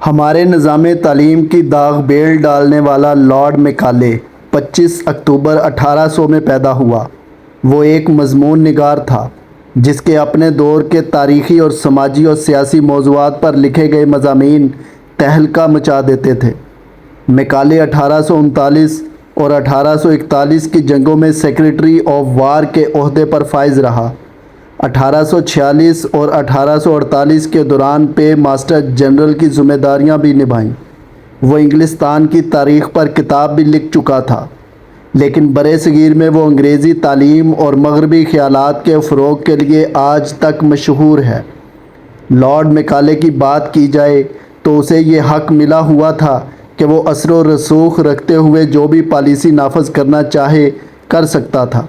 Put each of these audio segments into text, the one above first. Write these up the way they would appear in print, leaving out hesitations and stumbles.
ہمارے نظام تعلیم کی داغ بیل ڈالنے والا لارڈ میکالے 25 اکتوبر 1800 میں پیدا ہوا۔ وہ ایک مضمون نگار تھا جس کے اپنے دور کے تاریخی اور سماجی اور سیاسی موضوعات پر لکھے گئے مضامین تہلکہ مچا دیتے تھے۔ میکالے 1839 اور 1841 کی جنگوں میں سیکریٹری آف وار کے عہدے پر فائز رہا۔ 1846 اور 1848 کے دوران پے ماسٹر جنرل کی ذمہ داریاں بھی نبھائیں۔ وہ انگلستان کی تاریخ پر کتاب بھی لکھ چکا تھا، لیکن برِ صغیر میں وہ انگریزی تعلیم اور مغربی خیالات کے فروغ کے لیے آج تک مشہور ہے۔ لارڈ میکالے کی بات کی جائے تو اسے یہ حق ملا ہوا تھا کہ وہ اثر و رسوخ رکھتے ہوئے جو بھی پالیسی نافذ کرنا چاہے کر سکتا تھا۔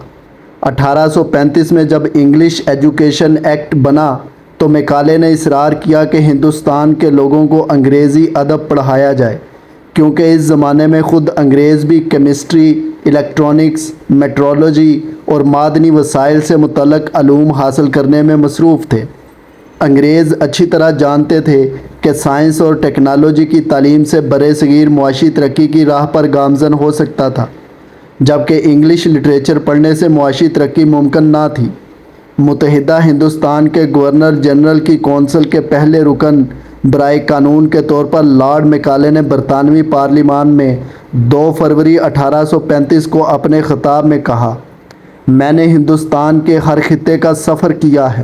1835 میں جب انگلش ایجوکیشن ایکٹ بنا تو میکالے نے اصرار کیا کہ ہندوستان کے لوگوں کو انگریزی ادب پڑھایا جائے، کیونکہ اس زمانے میں خود انگریز بھی کیمسٹری، الیکٹرانکس، میٹرولوجی اور معدنی وسائل سے متعلق علوم حاصل کرنے میں مصروف تھے۔ انگریز اچھی طرح جانتے تھے کہ سائنس اور ٹیکنالوجی کی تعلیم سے برِ صغیر معاشی ترقی کی راہ پر گامزن ہو سکتا تھا، جبکہ انگلش لٹریچر پڑھنے سے معاشی ترقی ممکن نہ تھی۔ متحدہ ہندوستان کے گورنر جنرل کی کونسل کے پہلے رکن برائے قانون کے طور پر لارڈ میکالے نے برطانوی پارلیمان میں 2 فروری 1835 کو اپنے خطاب میں کہا، میں نے ہندوستان کے ہر خطے کا سفر کیا ہے،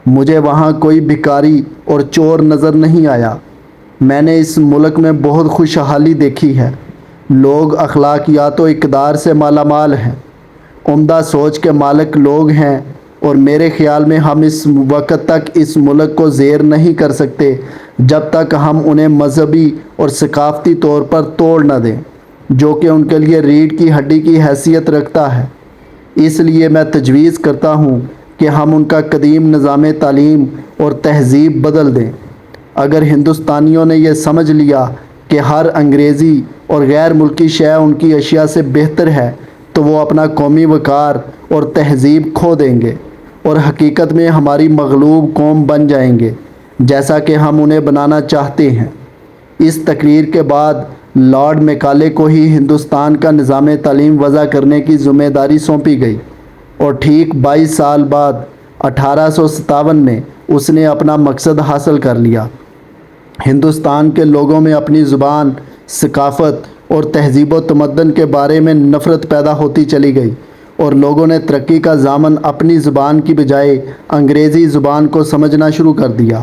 مجھے وہاں کوئی بھکاری اور چور نظر نہیں آیا۔ میں نے اس ملک میں بہت خوشحالی دیکھی ہے، لوگ اخلاقیات و اقدار سے مالا مال ہیں، عمدہ سوچ کے مالک لوگ ہیں، اور میرے خیال میں ہم اس وقت تک اس ملک کو زیر نہیں کر سکتے جب تک ہم انہیں مذہبی اور ثقافتی طور پر توڑ نہ دیں، جو کہ ان کے لیے ریڑھ کی ہڈی کی حیثیت رکھتا ہے۔ اس لیے میں تجویز کرتا ہوں کہ ہم ان کا قدیم نظام تعلیم اور تہذیب بدل دیں۔ اگر ہندوستانیوں نے یہ سمجھ لیا کہ ہر انگریزی اور غیر ملکی شے ان کی اشیاء سے بہتر ہے تو وہ اپنا قومی وقار اور تہذیب کھو دیں گے اور حقیقت میں ہماری مغلوب قوم بن جائیں گے، جیسا کہ ہم انہیں بنانا چاہتے ہیں۔ اس تقریر کے بعد لارڈ میکالے کو ہی ہندوستان کا نظام تعلیم وضع کرنے کی ذمہ داری سونپی گئی، اور ٹھیک 22 سال بعد 1857 میں اس نے اپنا مقصد حاصل کر لیا۔ ہندوستان کے لوگوں میں اپنی زبان، ثقافت اور تہذیب و تمدن کے بارے میں نفرت پیدا ہوتی چلی گئی، اور لوگوں نے ترقی کا ضامن اپنی زبان کی بجائے انگریزی زبان کو سمجھنا شروع کر دیا۔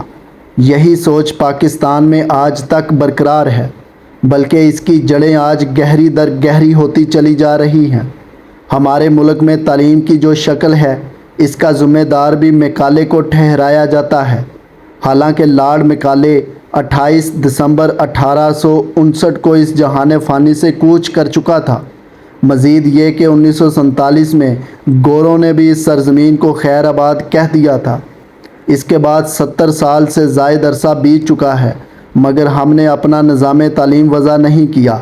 یہی سوچ پاکستان میں آج تک برقرار ہے، بلکہ اس کی جڑیں آج گہری در گہری ہوتی چلی جا رہی ہیں۔ ہمارے ملک میں تعلیم کی جو شکل ہے، اس کا ذمہ دار بھی میکالے کو ٹھہرایا جاتا ہے، حالانکہ لارڈ میکالے 28 دسمبر 1859 کو اس جہان فانی سے کوچ کر چکا تھا۔ مزید یہ کہ 1947 میں گوروں نے بھی اس سرزمین کو خیر آباد کہہ دیا تھا۔ اس کے بعد 70 سال سے زائد عرصہ بیت چکا ہے، مگر ہم نے اپنا نظام تعلیم وضع نہیں کیا،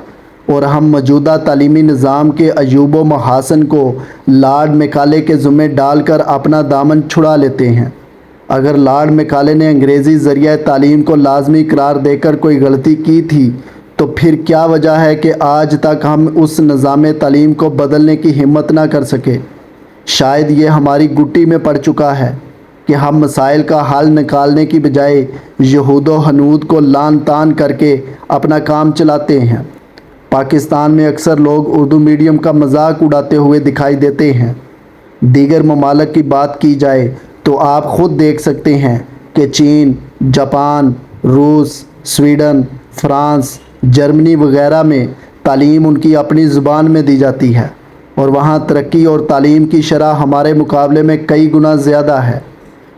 اور ہم موجودہ تعلیمی نظام کے عیوب و محاسن کو لارڈ میکالے کے ذمہ ڈال کر اپنا دامن چھڑا لیتے ہیں۔ اگر لارڈ میکالے نے انگریزی ذریعہ تعلیم کو لازمی قرار دے کر کوئی غلطی کی تھی تو پھر کیا وجہ ہے کہ آج تک ہم اس نظام تعلیم کو بدلنے کی ہمت نہ کر سکے؟ شاید یہ ہماری گٹی میں پڑ چکا ہے کہ ہم مسائل کا حل نکالنے کی بجائے یہود و حنود کو لعن طعن کر کے اپنا کام چلاتے ہیں۔ پاکستان میں اکثر لوگ اردو میڈیم کا مذاق اڑاتے ہوئے دکھائی دیتے ہیں۔ دیگر ممالک کی بات کی جائے تو آپ خود دیکھ سکتے ہیں کہ چین، جاپان، روس، سویڈن، فرانس، جرمنی وغیرہ میں تعلیم ان کی اپنی زبان میں دی جاتی ہے، اور وہاں ترقی اور تعلیم کی شرح ہمارے مقابلے میں کئی گنا زیادہ ہے۔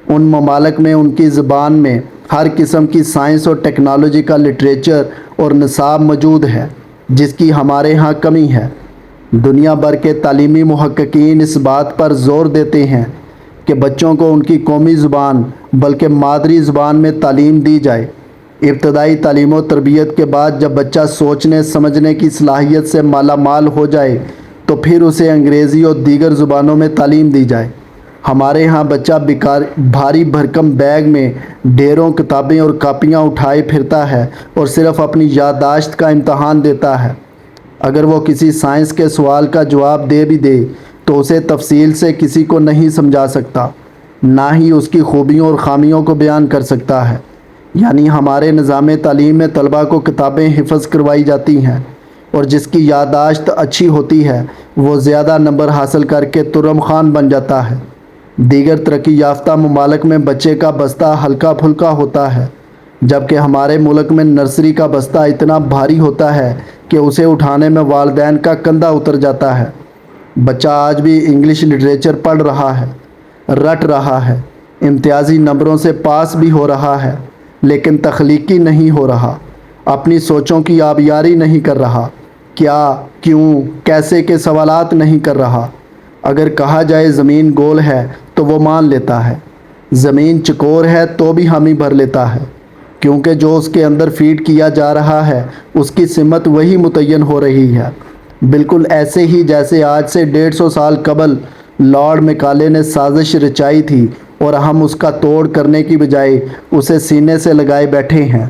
ان ممالک میں ان کی زبان میں ہر قسم کی سائنس اور ٹیکنالوجی کا لٹریچر اور نصاب موجود ہے، جس کی ہمارے ہاں کمی ہے۔ دنیا بھر کے تعلیمی محققین اس بات پر زور دیتے ہیں کہ بچوں کو ان کی قومی زبان بلکہ مادری زبان میں تعلیم دی جائے۔ ابتدائی تعلیم و تربیت کے بعد جب بچہ سوچنے سمجھنے کی صلاحیت سے مالا مال ہو جائے تو پھر اسے انگریزی اور دیگر زبانوں میں تعلیم دی جائے۔ ہمارے ہاں بچہ بھاری بھرکم بیگ میں ڈھیروں کتابیں اور کاپیاں اٹھائے پھرتا ہے اور صرف اپنی یادداشت کا امتحان دیتا ہے۔ اگر وہ کسی سائنس کے سوال کا جواب دے بھی دے تو اسے تفصیل سے کسی کو نہیں سمجھا سکتا، نہ ہی اس کی خوبیوں اور خامیوں کو بیان کر سکتا ہے۔ یعنی ہمارے نظام تعلیم میں طلباء کو کتابیں حفظ کروائی جاتی ہیں، اور جس کی یادداشت اچھی ہوتی ہے وہ زیادہ نمبر حاصل کر کے ترم خوان بن جاتا ہے۔ دیگر ترقی یافتہ ممالک میں بچے کا بستہ ہلکا پھلکا ہوتا ہے، جبکہ ہمارے ملک میں نرسری کا بستہ اتنا بھاری ہوتا ہے کہ اسے اٹھانے میں والدین کا کندھا اتر جاتا ہے۔ بچہ آج بھی انگلش لٹریچر پڑھ رہا ہے، رٹ رہا ہے، امتیازی نمبروں سے پاس بھی ہو رہا ہے، لیکن تخلیقی نہیں ہو رہا، اپنی سوچوں کی آبیاری نہیں کر رہا، کیا، کیوں، کیسے کے سوالات نہیں کر رہا۔ اگر کہا جائے زمین گول ہے تو وہ مان لیتا ہے، زمین چکور ہے تو بھی حامی بھر لیتا ہے، کیونکہ جو اس کے اندر فیڈ کیا جا رہا ہے اس کی سمت وہی متعین ہو رہی ہے۔ بالکل ایسے ہی جیسے آج سے 150 سال قبل لارڈ میکالے نے سازش رچائی تھی اور ہم اس کا توڑ کرنے کی بجائے اسے سینے سے لگائے بیٹھے ہیں۔